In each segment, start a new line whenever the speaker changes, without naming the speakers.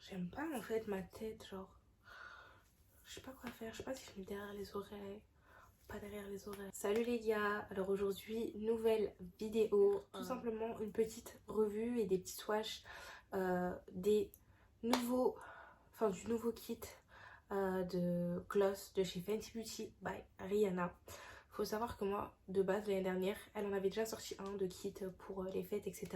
J'aime pas en fait ma tête, genre. Je sais pas quoi faire, je sais pas si je mets derrière les oreilles, pas derrière les oreilles. Salut les gars, alors aujourd'hui, nouvelle vidéo. Tout simplement une petite revue et des petits swatchs des nouveaux, du nouveau kit de gloss de chez Fenty Beauty by Rihanna. Faut savoir que moi, de base, l'année dernière, elle en avait déjà sorti un de kit pour les fêtes, etc.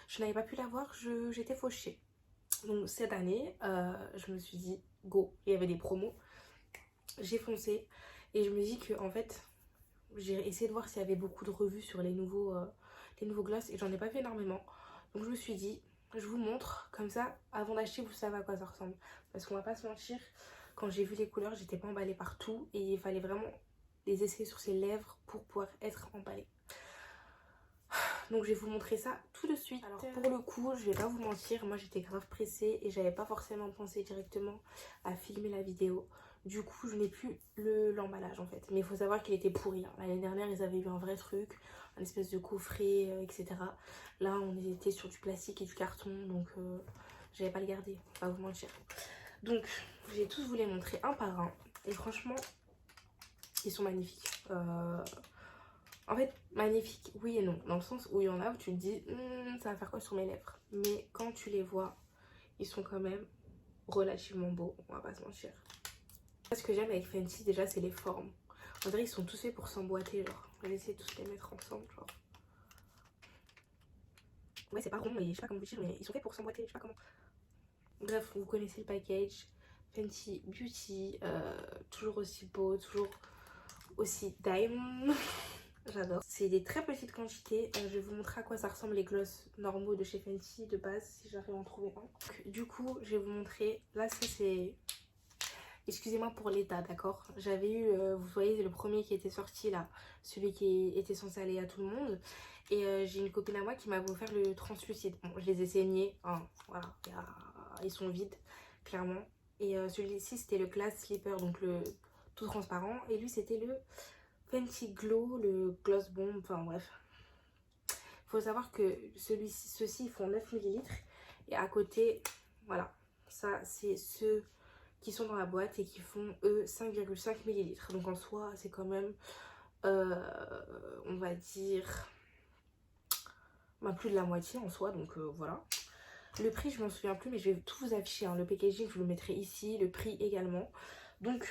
Je n'avais pas pu l'avoir, j'étais fauchée. Donc cette année, je me suis dit, go, il y avait des promos. J'ai foncé et je me dis que en fait, j'ai essayé de voir s'il y avait beaucoup de revues sur les nouveaux gloss et j'en ai pas vu énormément. Donc je me suis dit, je vous montre, comme ça, avant d'acheter, vous savez à quoi ça ressemble. Parce qu'on va pas se mentir, quand j'ai vu les couleurs, j'étais pas emballée partout et il fallait vraiment les essayer sur ses lèvres pour pouvoir être emballée. Donc je vais vous montrer ça tout de suite. Alors pour le coup, je vais pas vous mentir, moi j'étais grave pressée et j'avais pas forcément pensé directement à filmer la vidéo. Du coup, je n'ai plus l'emballage en fait. Mais il faut savoir qu'il était pourri, hein. L'année dernière, ils avaient eu un vrai truc, un espèce de coffret, etc. Là, on était sur du plastique et du carton, donc j'avais pas le garder, pas vous mentir. Donc, je vais tous vous les montrer un par un. Et franchement, ils sont magnifiques. En fait, magnifique, oui et non. Dans le sens où il y en a où tu te dis, ça va faire quoi sur mes lèvres. Mais quand tu les vois, ils sont quand même relativement beaux, on va pas se mentir. Ce que j'aime avec Fenty, déjà, c'est les formes. On dirait qu'ils sont tous faits pour s'emboîter, genre. On va essayer de tous les mettre ensemble, genre. Ouais, c'est pas rond, mais je sais pas comment vous dire, mais ils sont faits pour s'emboîter, je sais pas comment. Bref, vous connaissez le package. Fenty Beauty, toujours aussi beau, toujours aussi diamond. J'adore. C'est des très petites quantités. Je vais vous montrer à quoi ça ressemble les gloss normaux de chez Fenty de base, si j'arrive à en trouver un. Donc, du coup, je vais vous montrer. Là, ça c'est... Excusez-moi pour l'état, d'accord? J'avais eu, vous voyez, le premier qui était sorti là, celui qui était censé aller à tout le monde. Et j'ai une copine à moi qui m'avait offert le translucide. Bon, je les ai saignés, hein, voilà, ils sont vides, clairement. Et celui-ci, c'était le Glass Slipper, donc le tout transparent. Et lui, c'était le Fenty Glow, le Gloss Bomb, enfin bref. Faut savoir que ceux-ci, ils font 9 ml. Et à côté, voilà, ça, c'est ceux qui sont dans la boîte et qui font eux 5,5 ml. Donc en soi c'est quand même on va dire plus de la moitié en soi, donc voilà. Le prix je m'en souviens plus, mais je vais tout vous afficher, hein. Le packaging je vous le mettrai ici, le prix également. Donc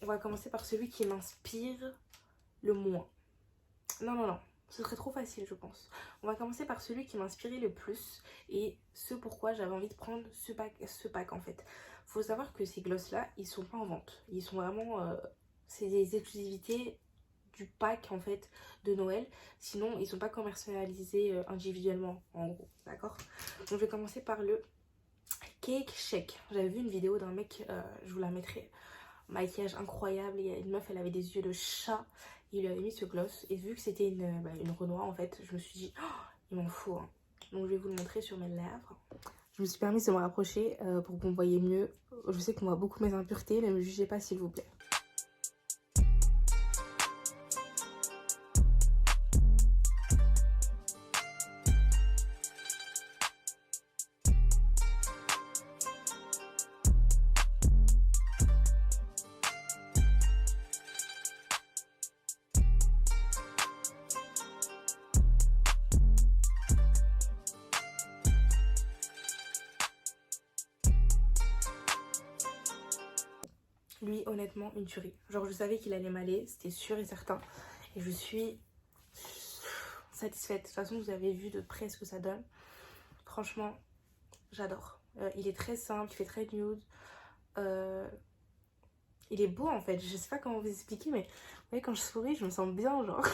on va commencer par celui qui m'inspire le moins. Non, ce serait trop facile je pense. On va commencer par celui qui m'inspirait le plus et ce pourquoi j'avais envie de prendre ce pack en fait. Faut savoir que ces gloss là, ils sont pas en vente. Ils sont vraiment... c'est des exclusivités du pack en fait de Noël. Sinon, ils sont pas commercialisés individuellement en gros, d'accord? Donc je vais commencer par le Cake Shake. J'avais vu une vidéo d'un mec, je vous la mettrai. Maquillage incroyable, il y a une meuf, elle avait des yeux de chat. Il lui avait mis ce gloss et vu que c'était une Renoir en fait, je me suis dit, oh, il m'en faut, hein. Donc je vais vous le montrer sur mes lèvres. Je me suis permis de me rapprocher pour que vous me voyez mieux. Je sais qu'on voit beaucoup mes impuretés, ne me jugez pas s'il vous plaît. Lui, honnêtement, une tuerie. Genre, je savais qu'il allait m'aller, c'était sûr et certain. Et je suis satisfaite. De toute façon, vous avez vu de près ce que ça donne. Franchement, j'adore. Il est très simple, il fait très nude. Il est beau en fait. Je sais pas comment vous expliquer, mais vous voyez, quand je souris, je me sens bien, genre.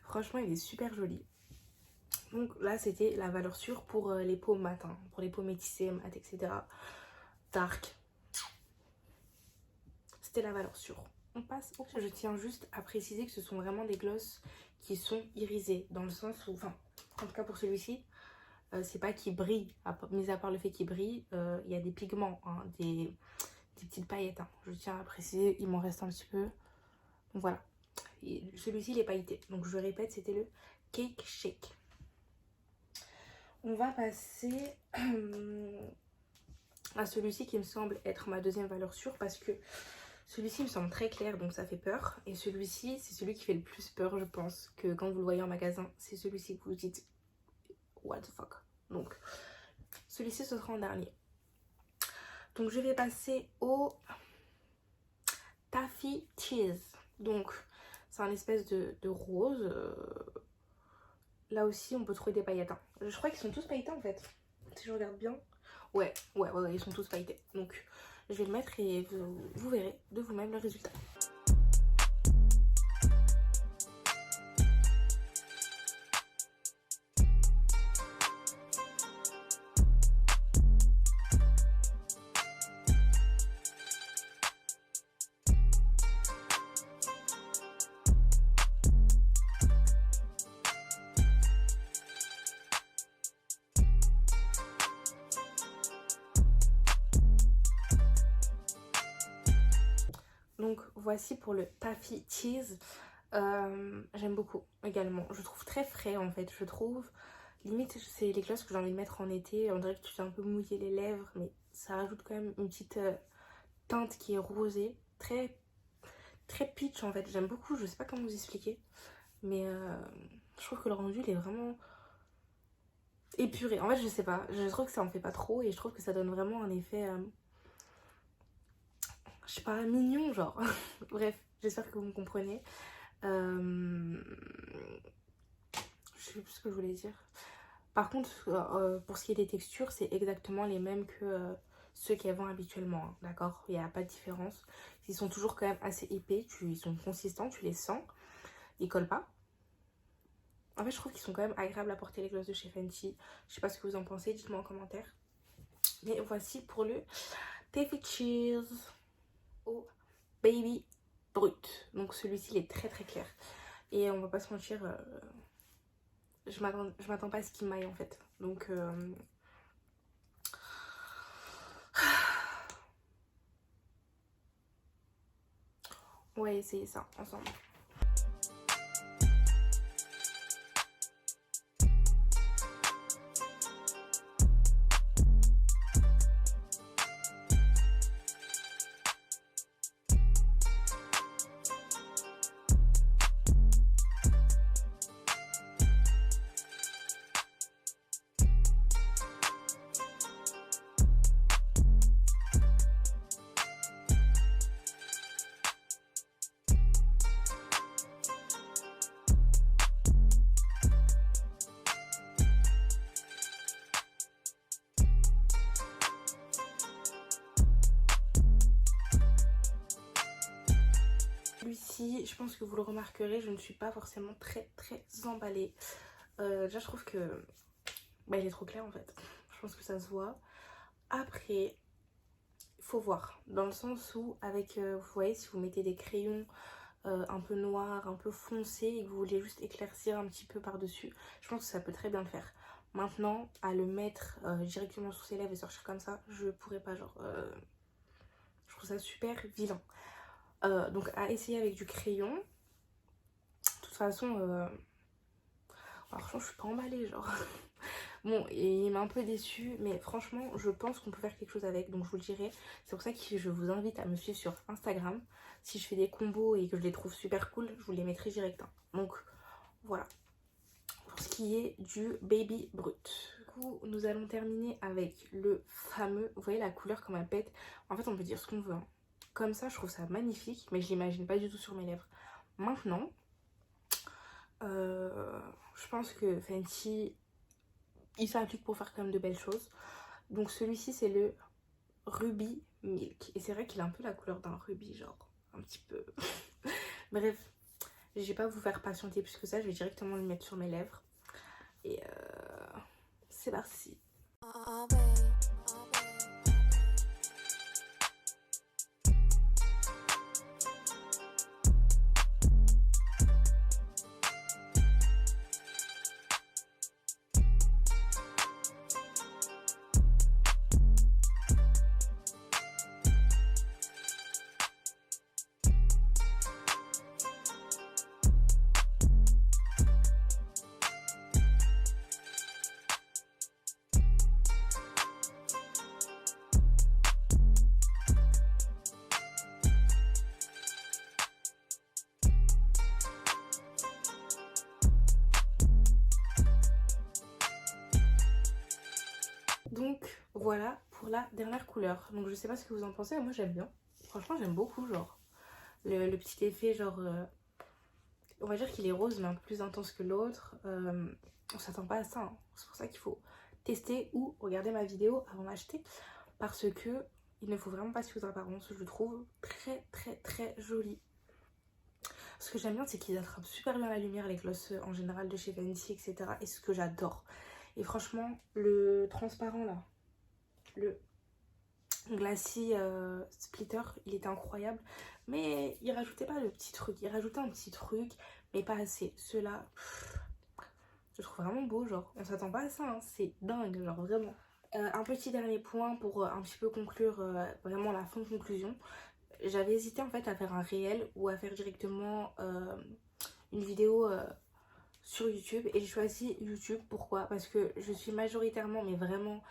Franchement, il est super joli. Donc là, c'était la valeur sûre pour les peaux mat, hein, pour les peaux métissées, mat, etc. Dark. C'était la valeur sûre. On passe au... Je tiens juste à préciser que ce sont vraiment des gloss qui sont irisés. Dans le sens où, enfin, en tout cas pour celui-ci, c'est pas qu'il brille. Mis à part le fait qu'il brille, il y a des pigments, hein, des petites paillettes. Hein. Je tiens à préciser, il m'en reste un petit peu. Donc voilà. Celui-ci, il est pailleté. Donc je répète, c'était le Cake Shake. On va passer à celui-ci qui me semble être ma deuxième valeur sûre parce que celui-ci me semble très clair donc ça fait peur. Et celui-ci c'est celui qui fait le plus peur je pense, que quand vous le voyez en magasin c'est celui-ci que vous dites what the fuck. Donc celui-ci ce sera en dernier. Donc je vais passer au Taffy Cheese. Donc c'est un espèce de rose. Là aussi on peut trouver des paillettes. Hein. Je crois qu'ils sont tous pailletés en fait. Si je regarde bien. Ouais, ils sont tous pailletés. Donc je vais le mettre et vous verrez de vous-même le résultat. Donc voici pour le Taffy Cheese. J'aime beaucoup également. Je trouve très frais en fait. Je trouve limite c'est les glosses que j'ai envie de mettre en été. On dirait que tu fais un peu mouiller les lèvres, mais ça rajoute quand même une petite teinte qui est rosée. Très peach en fait. J'aime beaucoup. Je sais pas comment vous expliquer, mais je trouve que le rendu il est vraiment épuré. En fait je sais pas. Je trouve que ça en fait pas trop et je trouve que ça donne vraiment un effet je sais pas, mignon genre. Bref, j'espère que vous me comprenez. Je sais plus ce que je voulais dire. Par contre, pour ce qui est des textures, c'est exactement les mêmes que ceux qu'elles vendent habituellement. Hein, d'accord, il n'y a pas de différence. Ils sont toujours quand même assez épais. Ils sont consistants, tu les sens. Ils collent pas. En fait, je trouve qu'ils sont quand même agréables à porter les glosses de chez Fenty. Je sais pas ce que vous en pensez, dites-moi en commentaire. Mais voici pour le Taffy Cheese au Baby Brut. Donc celui-ci il est très clair. Et on va pas se mentir, je m'attends pas à ce qu'il m'aille en fait. Donc on va essayer ça ensemble. Celui-ci, je pense que vous le remarquerez, je ne suis pas forcément très emballée. Déjà, je trouve que il est trop clair en fait. Je pense que ça se voit. Après, il faut voir. Dans le sens où, avec, vous voyez, si vous mettez des crayons un peu noirs, un peu foncés et que vous voulez juste éclaircir un petit peu par-dessus, je pense que ça peut très bien le faire. Maintenant, à le mettre directement sur ses lèvres et sortir comme ça, je pourrais pas, genre... je trouve ça super vilain. Donc à essayer avec du crayon. De toute façon, alors franchement je suis pas emballée genre. Bon, il m'a un peu déçue, mais franchement je pense qu'on peut faire quelque chose avec, donc je vous le dirai. C'est pour ça que je vous invite à me suivre sur Instagram. Si je fais des combos et que je les trouve super cool, je vous les mettrai direct. Hein. Donc voilà, pour ce qui est du Baby Brut. Du coup, nous allons terminer avec le fameux, vous voyez la couleur comme elle pète. En fait on peut dire ce qu'on veut. Hein. Comme ça, je trouve ça magnifique, mais je l'imagine pas du tout sur mes lèvres. Maintenant, je pense que Fenty, il s'applique pour faire quand même de belles choses. Donc celui-ci, c'est le Ruby Milk. Et c'est vrai qu'il a un peu la couleur d'un rubis, genre un petit peu. Bref, je vais pas vous faire patienter plus que ça. Je vais directement le mettre sur mes lèvres. Et c'est parti. Donc voilà pour la dernière couleur. Donc je sais pas ce que vous en pensez, mais moi j'aime bien. Franchement j'aime beaucoup genre le petit effet genre on va dire qu'il est rose mais un peu plus intense que l'autre. On s'attend pas à ça, hein. C'est pour ça qu'il faut tester ou regarder ma vidéo avant d'acheter, parce que il ne faut vraiment pas se fier aux apparences. Je le trouve très très très joli. Ce que j'aime bien, c'est qu'ils attrapent super bien la lumière, les gloss en général de chez Fenty, etc. Et ce que j'adore. Et franchement, le transparent là, le Glassy Splitter, il était incroyable. Mais il rajoutait pas le petit truc. Il rajoutait un petit truc, mais pas assez. Ceux-là, je trouve vraiment beau, genre. On s'attend pas à ça, hein. C'est dingue, genre vraiment. Un petit dernier point pour un petit peu conclure vraiment la fin de conclusion. J'avais hésité en fait à faire un réel ou à faire directement une vidéo sur YouTube, et j'ai choisi YouTube. Pourquoi? Parce que je suis majoritairement, mais vraiment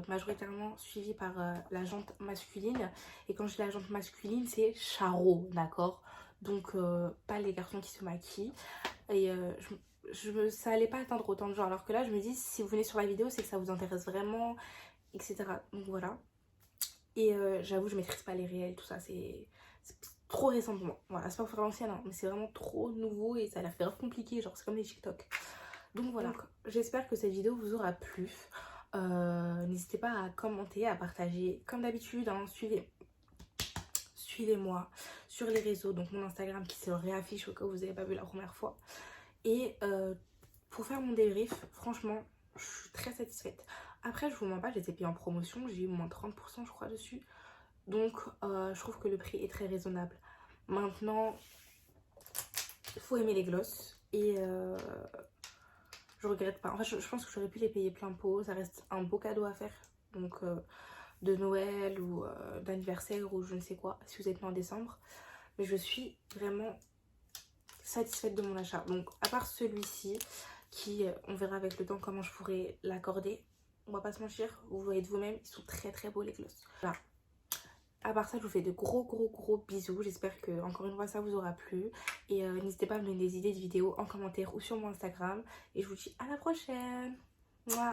majoritairement suivie par la jante masculine, et quand je dis la jante masculine c'est Charo, d'accord? Donc pas les garçons qui se maquillent, et ça allait pas atteindre autant de gens, alors que là je me dis si vous venez sur la vidéo c'est que ça vous intéresse vraiment, etc. Donc voilà. Et j'avoue, je maîtrise pas les réels, tout ça, c'est trop récent pour moi. Voilà, c'est pas pour faire l'ancienne, hein, mais c'est vraiment trop nouveau et ça a l'air grave compliqué, genre c'est comme les TikTok. Donc voilà, j'espère que cette vidéo vous aura plu. N'hésitez pas à commenter, à partager. Comme d'habitude, hein, suivez-moi sur les réseaux, donc mon Instagram qui se réaffiche au cas où vous n'avez pas vu la première fois. Et pour faire mon débrief, franchement, je suis très satisfaite. Après, je vous mens pas, je les ai payés en promotion, j'ai eu moins 30% je crois dessus. Donc je trouve que le prix est très raisonnable. Maintenant, il faut aimer les glosses et je regrette pas. Enfin, je pense que j'aurais pu les payer plein pot, ça reste un beau cadeau à faire. Donc de Noël ou d'anniversaire ou je ne sais quoi, si vous êtes né en décembre. Mais je suis vraiment satisfaite de mon achat. Donc à part celui-ci, qui on verra avec le temps comment je pourrais l'accorder. On va pas se mentir, vous voyez de vous-même, ils sont très très beaux les gloss. Voilà. À part ça, je vous fais de gros bisous. J'espère que encore une fois ça vous aura plu. Et n'hésitez pas à me donner des idées de vidéos en commentaire ou sur mon Instagram. Et je vous dis à la prochaine. Mouah.